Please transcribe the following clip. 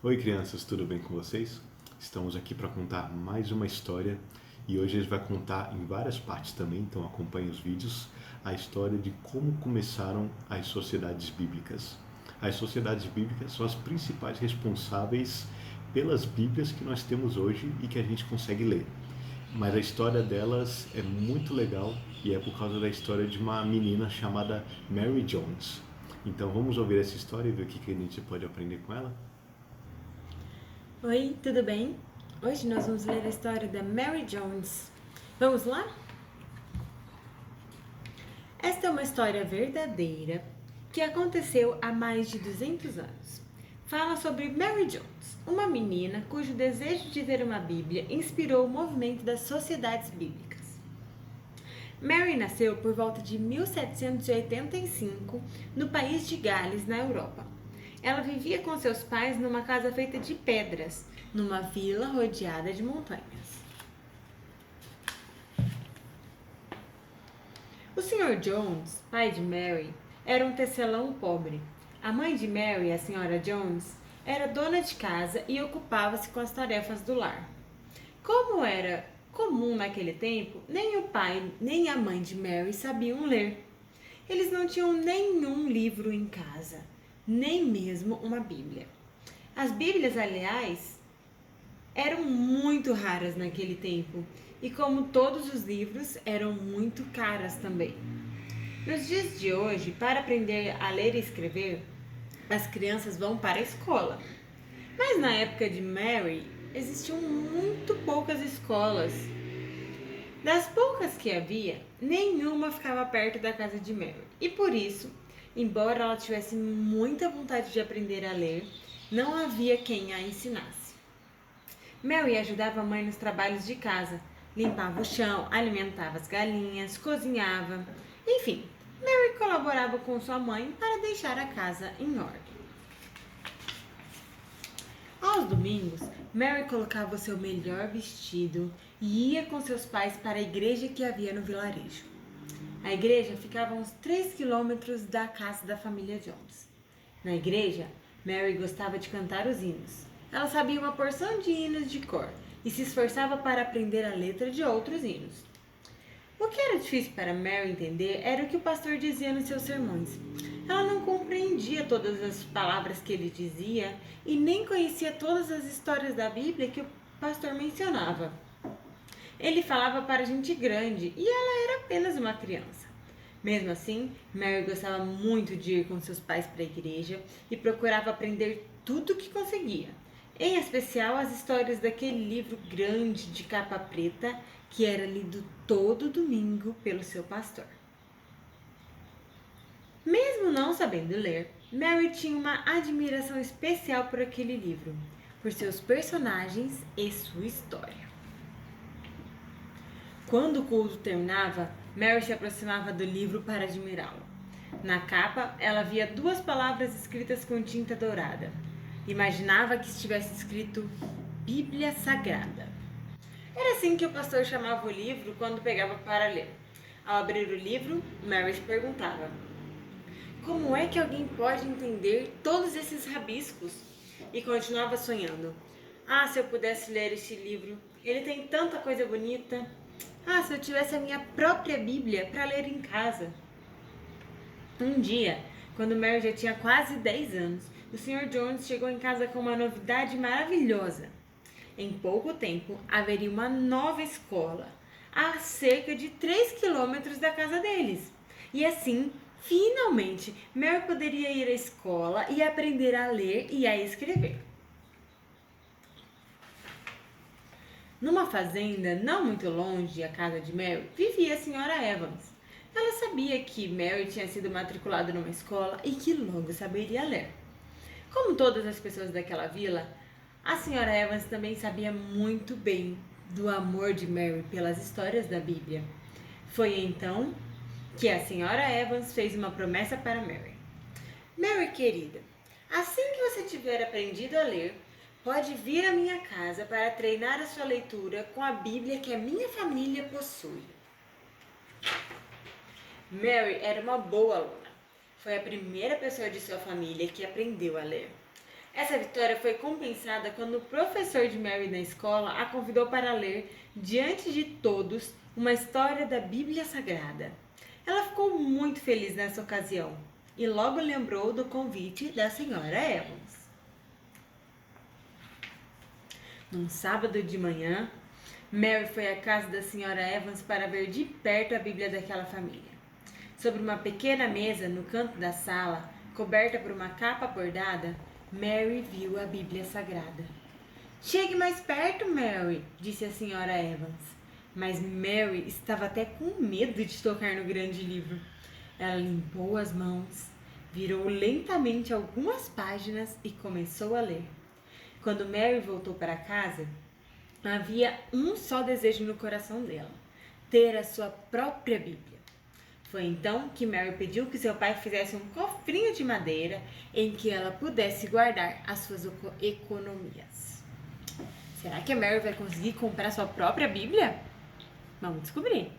Oi crianças, tudo bem com vocês? Estamos aqui para contar mais uma história e hoje a gente vai contar em várias partes também, então acompanhe os vídeos, a história de como começaram as sociedades bíblicas. As sociedades bíblicas são as principais responsáveis pelas Bíblias que nós temos hoje e que a gente consegue ler. Mas a história delas é muito legal e é por causa da história de uma menina chamada Mary Jones. Então vamos ouvir essa história e ver o que a gente pode aprender com ela? Oi, tudo bem? Hoje nós vamos ler a história da Mary Jones. Vamos lá? Esta é uma história verdadeira que aconteceu há mais de 200 anos. Fala sobre Mary Jones, uma menina cujo desejo de ter uma Bíblia inspirou o movimento das sociedades bíblicas. Mary nasceu por volta de 1785 no país de Gales, na Europa. Ela vivia com seus pais numa casa feita de pedras, numa vila rodeada de montanhas. O Sr. Jones, pai de Mary, era um tecelão pobre. A mãe de Mary, a Sra. Jones, era dona de casa e ocupava-se com as tarefas do lar. Como era comum naquele tempo, nem o pai nem a mãe de Mary sabiam ler. Eles não tinham nenhum livro em casa, nem mesmo uma Bíblia. As Bíblias, aliás, eram muito raras naquele tempo e, como todos os livros, eram muito caras também. Nos dias de hoje, para aprender a ler e escrever, as crianças vão para a escola. Mas na época de Mary, existiam muito poucas escolas. Das poucas que havia, nenhuma ficava perto da casa de Mary. E por isso, embora ela tivesse muita vontade de aprender a ler, não havia quem a ensinasse. Mary ajudava a mãe nos trabalhos de casa, limpava o chão, alimentava as galinhas, cozinhava. Enfim, Mary colaborava com sua mãe para deixar a casa em ordem. Aos domingos, Mary colocava o seu melhor vestido e ia com seus pais para a igreja que havia no vilarejo. A igreja ficava a uns 3 quilômetros da casa da família Jones. Na igreja, Mary gostava de cantar os hinos. Ela sabia uma porção de hinos de cor e se esforçava para aprender a letra de outros hinos. O que era difícil para Mary entender era o que o pastor dizia nos seus sermões. Ela não compreendia todas as palavras que ele dizia e nem conhecia todas as histórias da Bíblia que o pastor mencionava. Ele falava para gente grande e ela era apenas uma criança. Mesmo assim, Mary gostava muito de ir com seus pais para a igreja e procurava aprender tudo o que conseguia, em especial as histórias daquele livro grande de capa preta que era lido todo domingo pelo seu pastor. Mesmo não sabendo ler, Mary tinha uma admiração especial por aquele livro, por seus personagens e sua história. Quando o culto terminava, Mary se aproximava do livro para admirá-lo. Na capa, ela via 2 palavras escritas com tinta dourada. Imaginava que estivesse escrito Bíblia Sagrada. Era assim que o pastor chamava o livro quando pegava para ler. Ao abrir o livro, Mary se perguntava: como é que alguém pode entender todos esses rabiscos? E continuava sonhando: ah, se eu pudesse ler este livro, ele tem tanta coisa bonita. Ah, se eu tivesse a minha própria Bíblia para ler em casa. Um dia, quando Mary já tinha quase 10 anos, o Sr. Jones chegou em casa com uma novidade maravilhosa. Em pouco tempo, haveria uma nova escola, a cerca de 3 quilômetros da casa deles. E assim, finalmente, Mary poderia ir à escola e aprender a ler e a escrever. Numa fazenda não muito longe da casa de Mary, vivia a Sra. Evans. Ela sabia que Mary tinha sido matriculada numa escola e que logo saberia ler. Como todas as pessoas daquela vila, a Sra. Evans também sabia muito bem do amor de Mary pelas histórias da Bíblia. Foi então que a Sra. Evans fez uma promessa para Mary. Mary, querida, assim que você tiver aprendido a ler, pode vir à minha casa para treinar a sua leitura com a Bíblia que a minha família possui. Mary era uma boa aluna. Foi a primeira pessoa de sua família que aprendeu a ler. Essa vitória foi compensada quando o professor de Mary na escola a convidou para ler, diante de todos, uma história da Bíblia Sagrada. Ela ficou muito feliz nessa ocasião e logo lembrou do convite da senhora Evans. Num sábado de manhã, Mary foi à casa da senhora Evans para ver de perto a Bíblia daquela família. Sobre uma pequena mesa no canto da sala, coberta por uma capa bordada, Mary viu a Bíblia Sagrada. Chegue mais perto, Mary, disse a senhora Evans. Mas Mary estava até com medo de tocar no grande livro. Ela limpou as mãos, virou lentamente algumas páginas e começou a ler. Quando Mary voltou para casa, havia um só desejo no coração dela: ter a sua própria Bíblia. Foi então que Mary pediu que seu pai fizesse um cofrinho de madeira em que ela pudesse guardar as suas economias. Será que a Mary vai conseguir comprar sua própria Bíblia? Vamos descobrir!